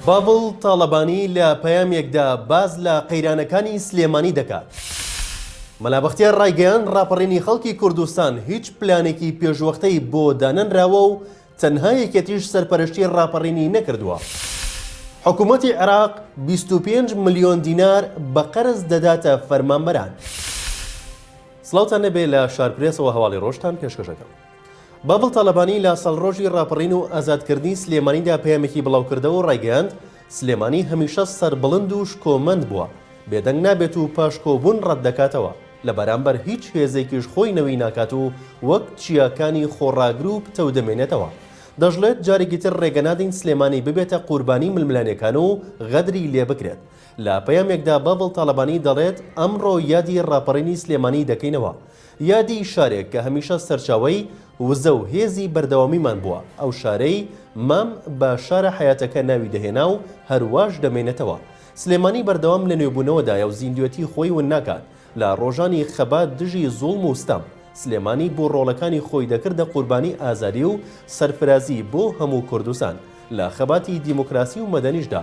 باڵ تاڵەبانی لە پەیامێکدا باز لە قەیرانەکانی سلێمانی دەکات. مەلابەختیار ڕایگەیاند ڕاپەڕینی خەڵکی کوردستان هیچ پلانێکی پێشوەختەی بۆ دانەنراوە و تەنها یەکێتیش سەرپەرشتی ڕاپەڕینی نەکردووە. حکوومەتی عێراق 25 ملیۆن دینار بە قەرز دەداتە فەرمانبەران. سڵاوتان نەبێ لە شارپرێسەوە هەواڵی ڕۆژتان پێشکەشەکەم. باڵ تاڵەبانی لە ساڵڕۆژی ڕاپەڕین و ئازادکردنی سلێمانیدا پەیامێکی بڵاوکردەوە و ڕایگەیاند سلێمانی هەمیشە سەربڵند و شکۆمەند بووە، بێدەنگ نابێت و پاشکۆبوون ڕەت دەکاتەوە لە بەرامبەر هیچ هێزێکیش خۆی نەوەی ناکات و وەک چیاکانی خۆڕاگر و پتە دەمێنێتەوە. دەژڵێت جارێکی تر ڕێگەنادین سلێمانی ببێتە قوربانی ململانەکان و غەدری لێ بکرێت. لە پەیامێکدا باڵ تاڵەبانی دەڵێت ئەمڕۆ یادی ڕاپەڕینی سلێمانی دەکەینەوە، یادی شارێک کە هەمیشە سەرچاوەی وزە و هێزی بەردەوامیمان بووە. ئەو شارەی مام بە شارە حیاتەکە ناوی دەهێنا و هەرواش دەمێنێتەوە. سلێمانی بەردەوام لە نوێبوونەوەدایە و زیندوێتی خۆی ون ناکات لە ڕۆژانی خەبات دژی زوڵم و ستەم. سلێمانی بۆ ڕۆڵەکانی خۆی دەکردە قوربانی ئازادی و سەرفرازی بۆ هەموو کوردستان. لە خەباتی دیموکراسی و مەدەنیشدا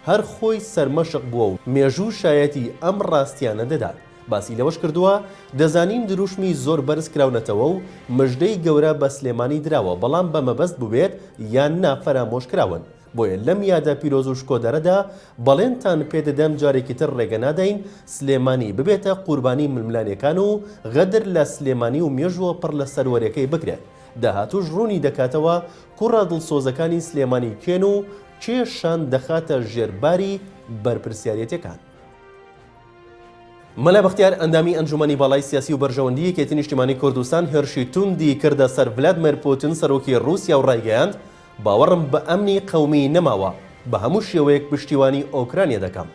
هەر خۆی سەرمەشق بووە و مێژوو شایەتی ئەم ڕاستیانە دەدات. باسی لەوەش کردووە دەزانین دروشمی زۆر بەرز کراونەتەوە و مژدەی گەورە بە سلێمانی دراوە، بەڵام بە مەبەست بووبێت یان نافەرامۆش کراون. بۆیە لەم یادە پیرۆز و شکۆدەرەدا بەڵێنتان پێدەدەم جارێکی تر ڕێگە نادەین سلێمانی ببێتە قوربانی ململانەکان و غەدر لە سلێمانی و مێژووە پڕ لە سەروەرەکەی بکرێت. داهاتوش ڕوونی دەکاتەوە کوڕە دڵسۆزەکانی سلێمانی کێن و کێشان دەخاتە ژێرباری بەرپرسیارەتەکان. مەلابەختیار ئەندامی ئەنجومەنی باڵای سیاسی و بەرژەوەندی یەکێتی نیشتیمانی کوردستان هێرشی توندی کردە سەر ڤلادیمیر پوتین سەرۆکی رووسیا و ڕایگەیاند باوەڕم بە ئەمنی قەومی نەماوە، بە هەموو شێوەیەک پشتیوانی ئۆکرانیا دەکەم.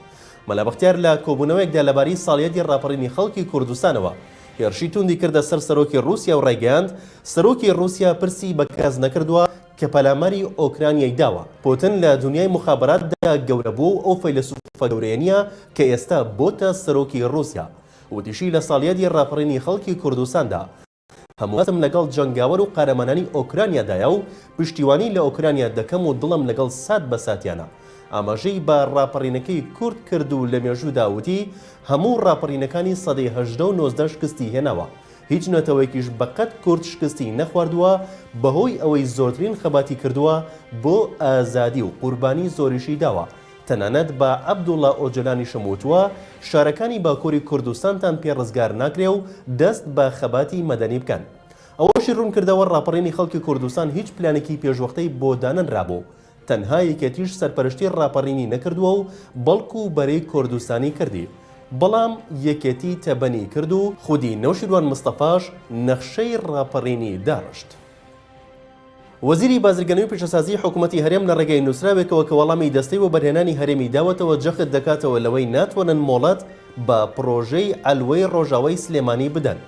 مەلابەختیار لە کۆبوونەوەیەکدا لەبارەی ساڵیەتی ڕاپەڕینی خەڵکی کوردستانەوە هێرشی توندی کردە سەر سەرۆکی رووسیا و ڕایگەیاند سەرۆکی رووسیا پرسی بە کەس نەکردووە کە پەلاماری ئۆکرانیای داوە. پوتین لە دنیای مخابراتدا گەورە بوو و ئەو فەیلسوفە گەورەیە نییە کە ئێستا بۆتە سەرۆکی رووسیا. وتیشی لە ساڵیەتی ڕاپەڕینی خەڵکی کوردستاندا هەمووەتم لەگەڵ جەنگاوەر و قارەمانانی ئۆکرانیادایە و پشتیوانی لە ئۆکرانیا دەکەم و دڵم لەگەڵ سات بە ساتیانە. ئاماژەی بە ڕاپەڕینەکەی کورد کرد و لە مێژوودا وتی هەموو ڕاپەڕینەکانی سەدەی 18 و 19 شکستی هێناوە. هیچ نەتەوەیەکیش بەقەت کورد شکستی نەخواردووە، بەهۆی ئەوەی زۆرترین خەباتی کردووە بۆ ئازادی و قوربانی زۆریشی داوە. تەنانەت بە عەبدوڵڵا ئۆجەلانی شەموتووە شارەکانی باکووری کوردستانتان پێ ڕزگار ناکرێ و دەست بە خەباتی مەدەنی بکەن. ئەوەشی ڕوون کردەوە ڕاپەڕینی خەڵکی کوردستان هیچ پلانێکی پێشوەختەی بۆ دانەنرابوو، تەنها یەکێتیش سەرپەرشتی ڕاپەڕینی نەکردووە و بەڵکو بەرەی کوردستانی کردی. بەڵام یەکێتی تەبەنی کرد و خودی نەوشیروان مستەفاش نەخشەی ڕاپەڕینی داڕشت. وەزیری بازرگانیی و پیشەسازی حکوومەتی هەرێم لە ڕێگەی نووسراوێکەوە کە وەڵامی دەستەی و بەرهێنانی هەرێمی داوەتەوە جەخت دەکاتەوە لەوەی ناتوانن مۆڵەت بە پرۆژەی ئەلوەی ڕۆژاوای سلێمانی بدەن.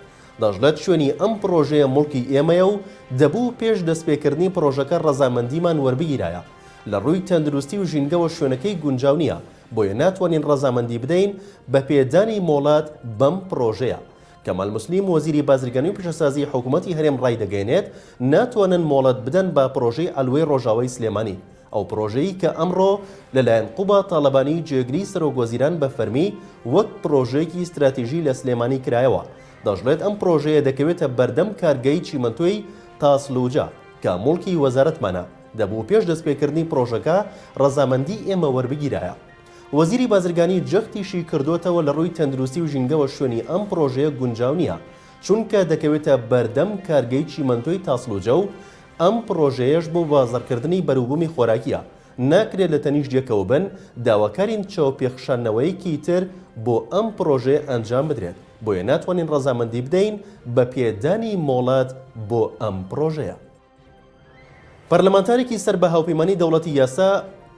دەژڵێت شوێنی ئەم پرۆژەیە مڵکی ئێمەیە و دەبوو پێش دەستپێکردنی پرۆژەکە ڕەزامەندیمان وەربگیرایە. لە ڕووی تەندروستی و ژینگەوە شوێنەکەی گونجاو نییە، بۆیە ناتوانین ڕەزامەندی بدەین بە پێدانی مۆڵات بەم پرۆژەیە. کەمال موسلیم وەزیری بازرگانی و پیشەسازی حکوومەتی هەرێم ڕای دەگەێنێت ناتوانن مۆڵەت بدەن بە پرۆژەی ئەلوەی ڕۆژاوای سلێمانی، ئەو پرۆژەی کە ئەمڕۆ لەلایەن قوبا تاڵەبانی جێگری سەرۆکوەزیران بە فەرمی وەک پرۆژەیەکی استراتیژی لە سلێمانی کرایەوە. دەژڵێت ئەم پرۆژەیە دەکەوێتە بەردەم کارگەی چیمەنتۆی تاسلوجا کە موڵکی وەزارەتمانە، دەبوو پێش دەستپێکردنی پرۆژەکە ڕەزامەندی ئێمە وەربگیرایە. وەزیری بازرگانی جەختیشی کردوتەوە لە ڕووی تەندروستی و ژینگەوە شوێنی ئەم پرۆژەیە گونجاو نییە، چونکە دەکەوێتە بەردەم کارگەی چیمەنتۆی تاسلوجە و ئەم پرۆژەیەش بۆ بازاڕکردنی بەروبوومی خۆراکیە، ناکرێت لە تەنیشت یەکەوە بن داواکارین چاوپێخشانەوەیەکی تر بۆ ئەم پرۆژەیە ئەنجام بدرێت، بۆیە ناتوانین ڕەزامەندی بدەین بە پێدانی مۆڵات بۆ ئەم پرۆژەیە. پەرلەمانتارێکی سەر بە هاوپەیمانی دەوڵەتی یاسا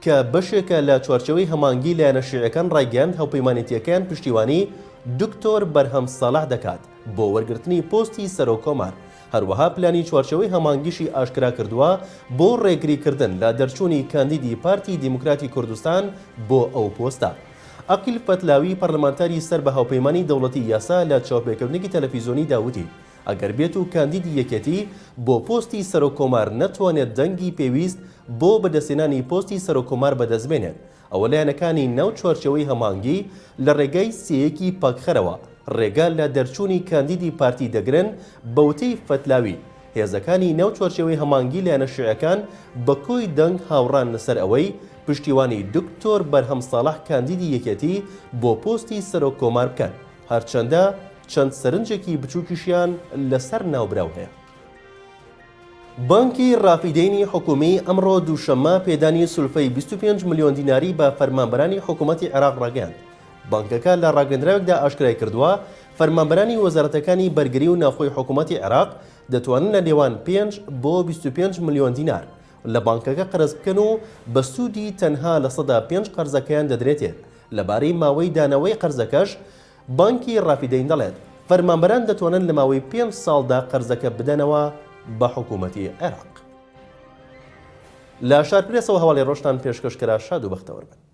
کە بەشێکە لە چوارچەوەی هەمانگی لایەنە شیعەکان ڕایگەیاند هاوپەیمانیەتیەکەیان پشتیوانی دکتۆر بەرهەم ساڵح دەکات بۆ وەرگرتنی پۆستی سەرۆکۆمار. هەروەها پلانی چوارچەوەی هەمانگیشی ئاشکرا کردووە بۆ ڕێگریکردن لە دەرچوونی کاندیدی پارتی دیموکراتی کوردستان بۆ ئەو پۆستە. عەقیل فەتلاوی پەرلەمانتاری سەر بە هاوپەیمانی دەوڵەتی یاسا لە چاوپێکردنێکی تەلەڤیزیۆنی داوتی ئەگەر بێت و کاندیدی یەکێتی بۆ پۆستی سەرۆکۆمار نەتوانێت دەنگی پێویست بۆ بەدەستێنانی پۆستی سەرۆکۆمار بەدەستبێنێت، ئەوە لایەنەکانی ناو چوارچێوەی هەمانگی لە ڕێگەی سێیەکی پاکخەرەوە ڕێگا لە دەرچوونی کاندیدی پارتی دەگرن بەوتەی فتلاوی. هێزەکانی ناو چوارچێوەی هەمانگی لایەنە شیوعەکان بە کۆی دەنگ هاوڕان لەسەر ئەوەی پشتیوانی دکتۆر بەرهەم ساڵح کاندیدی یەکێتی بۆ پۆستی سەرۆکۆمار بکەن، هەرچەندە چەند سەرنجێکی بچووکیشیان لەسەر ناوبراو هەیە. بانکی ڕافیدەینی حکومی ئەمڕۆ دووشەممە پێدانی سولفەی 25 ملیۆن دیناری بە فەرمانبەرانی حکوومەتی عێراق ڕاگەیاند. بانکەکە لە ڕاگەندراوێکدا ئاشکرای کردووە فەرمانبەرانی وەزارەتەکانی بەرگری و ناوخۆی حکوومەتی عێراق دەتوانن لە نێوان 5 بۆ 25 ملیۆن دینار لە بانکەکە قەرز بکەن و بە سوودی تەنها لە 5 قەرزەکەیان دەدرێتێت. لەبارەی ماوەی دانەوەی قەرزەکەش بانکی ڕافیدەین دەڵێت فەرمانبەران دەتوانن لە ماوەی 5 ساڵدا قەرزەکە بدەنەوە بە حکوومەتی عێراق. لە شارپرێسەوە هەواڵی ڕۆژتان پێشکەشکرا شاد و بەختەوەربن.